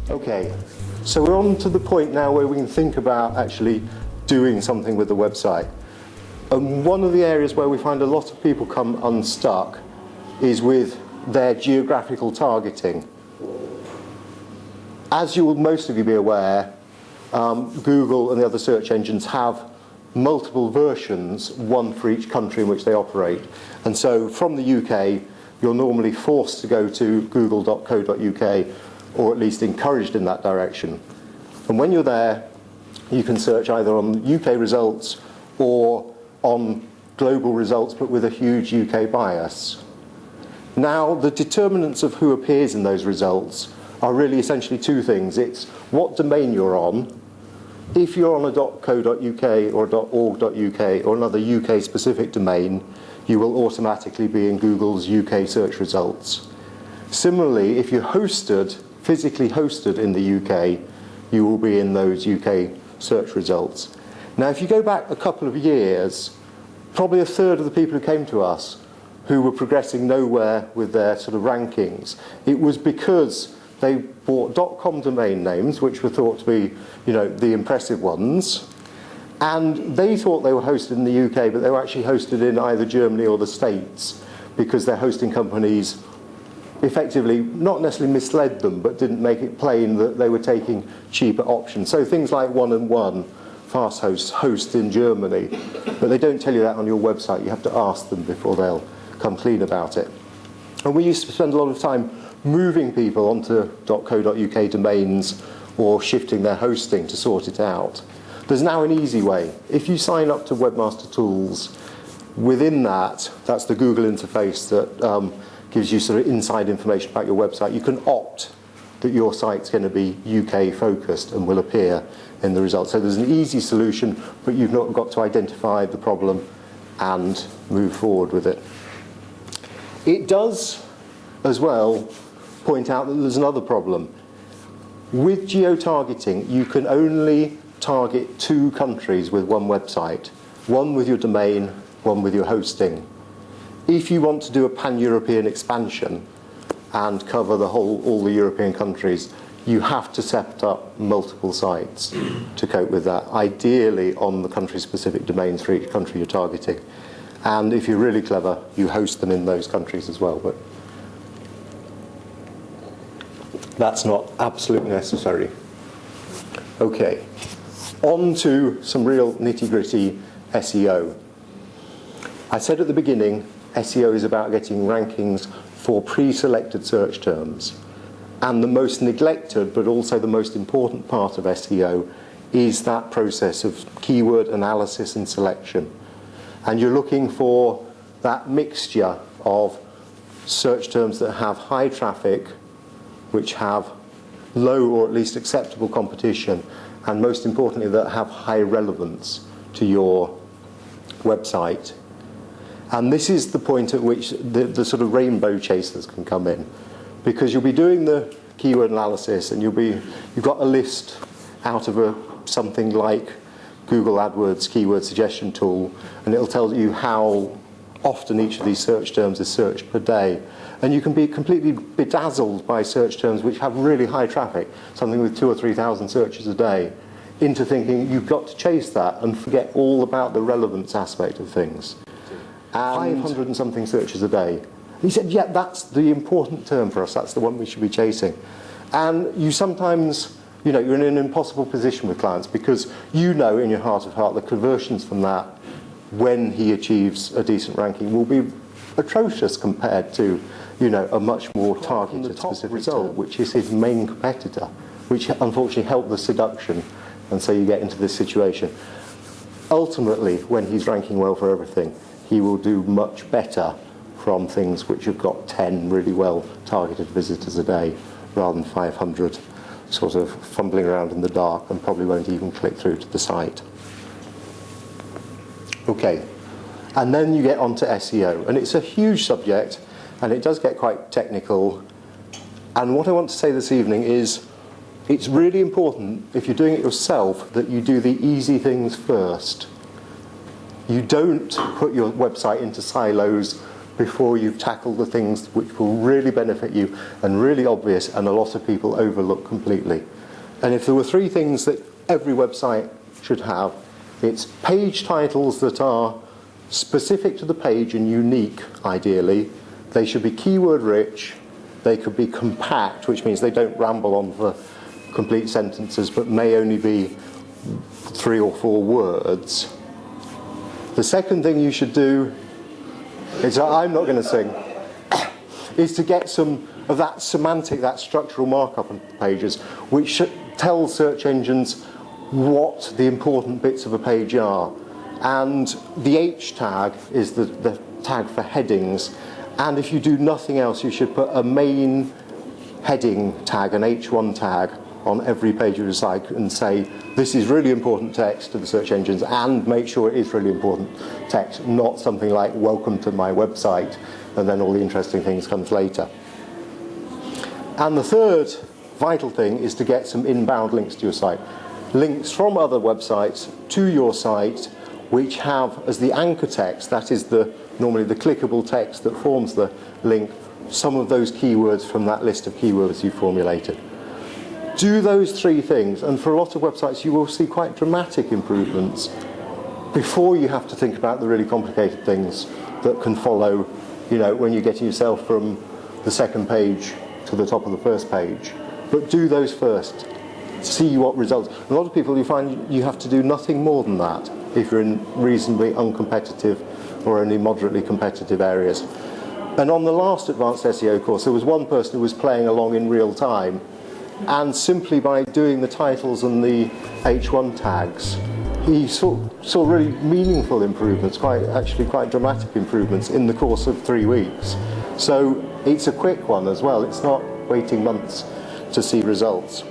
Okay, so we're on to the point now where we can think about actually doing something with the website. And one of the areas where we find a lot of people come unstuck is with their geographical targeting. As you will most of you be aware, Google and the other search engines have multiple versions, one for each country in which they operate. And so from the UK, you're normally forced to go to google.co.uk, or at least encouraged in that direction. And when you're there, you can search either on UK results or on global results, but with a huge UK bias. Now, the determinants of who appears in those results are really essentially two things. It's what domain you're on. If you're on a .co.uk or .org.uk or another UK-specific domain, you will automatically be in Google's UK search results. Similarly, if you're hosted, physically hosted in the UK, you will be in those UK search results. Now, if you go back a couple of years, probably a third of the people who came to us who were progressing nowhere with their sort of rankings, it was because they bought .com domain names, which were thought to be, the impressive ones, and they thought they were hosted in the UK, but they were actually hosted in either Germany or the States, because their hosting companies effectively not necessarily misled them, but didn't make it plain that they were taking cheaper options. So things like 1&1, fast host in Germany, but they don't tell you that on your website. You have to ask them before they'll come clean about it. And we used to spend a lot of time moving people onto .co.uk domains or shifting their hosting to sort it out. There's now an easy way. If you sign up to Webmaster Tools, within that, that's the Google interface that gives you sort of inside information about your website. You can opt that your site's going to be UK focused and will appear in the results. So there's an easy solution, but you've not got to identify the problem and move forward with it. It does as well point out that there's another problem. With geo-targeting, you can only target two countries with one website, one with your domain, one with your hosting. If you want to do a pan-European expansion and cover all the European countries, you have to set up multiple sites to cope with that, ideally on the country-specific domains for each country you're targeting. And if you're really clever, you host them in those countries as well, but that's not absolutely necessary. Okay, on to some real nitty-gritty SEO. I said at the beginning, SEO is about getting rankings for pre-selected search terms. And the most neglected, but also the most important part of SEO is that process of keyword analysis and selection. And you're looking for that mixture of search terms that have high traffic, which have low or at least acceptable competition, and most importantly, that have high relevance to your website. And this is the point at which the sort of rainbow chasers can come in, because you'll be doing the keyword analysis and you've got a list out of something like Google AdWords keyword suggestion tool, and it'll tell you how often each of these search terms is searched per day. And you can be completely bedazzled by search terms which have really high traffic, something with 2,000 or 3,000 searches a day, into thinking you've got to chase that and forget all about the relevance aspect of things. And 500 and something searches a day. He said, yeah, that's the important term for us. That's the one we should be chasing. And you sometimes, you're in an impossible position with clients, because in your heart of heart the conversions from that, when he achieves a decent ranking, will be atrocious compared to, a much more targeted specific result, which is his main competitor, which unfortunately helped the seduction, and so you get into this situation. Ultimately, when he's ranking well for everything, he will do much better from things which have got 10 really well targeted visitors a day, rather than 500 sort of fumbling around in the dark and probably won't even click through to the site. Okay, and then you get onto SEO, and it's a huge subject, and it does get quite technical. And what I want to say this evening is, it's really important, if you're doing it yourself, that you do the easy things first. You don't put your website into silos before you've tackled the things which will really benefit you and really obvious and a lot of people overlook completely. And if there were 3 things that every website should have, it's page titles that are specific to the page and unique, ideally. They should be keyword rich. They could be compact, which means they don't ramble on for complete sentences but may only be 3 or 4 words. The second thing you should do is, I'm not going to sing, is to get some of that semantic, that structural markup on pages, which tells search engines what the important bits of a page are. And the H tag is the tag for headings. And if you do nothing else, you should put a main heading tag, an H1 tag, on every page of your site and say, this is really important text to the search engines, and make sure it is really important text, not something like, welcome to my website, and then all the interesting things comes later. And the third vital thing is to get some inbound links to your site. Links from other websites to your site, which have as the anchor text, that is normally the clickable text that forms the link, some of those keywords from that list of keywords you formulated. Do those 3 things, and for a lot of websites you will see quite dramatic improvements before you have to think about the really complicated things that can follow, you know, when you're getting yourself from the second page to the top of the first page. But do those first. See what results. A lot of people, you find you have to do nothing more than that if you're in reasonably uncompetitive or only moderately competitive areas. And on the last advanced SEO course, there was one person who was playing along in real time, and simply by doing the titles and the H1 tags, he saw really meaningful improvements, actually quite dramatic improvements in the course of 3 weeks. So it's a quick one as well. It's not waiting months to see results.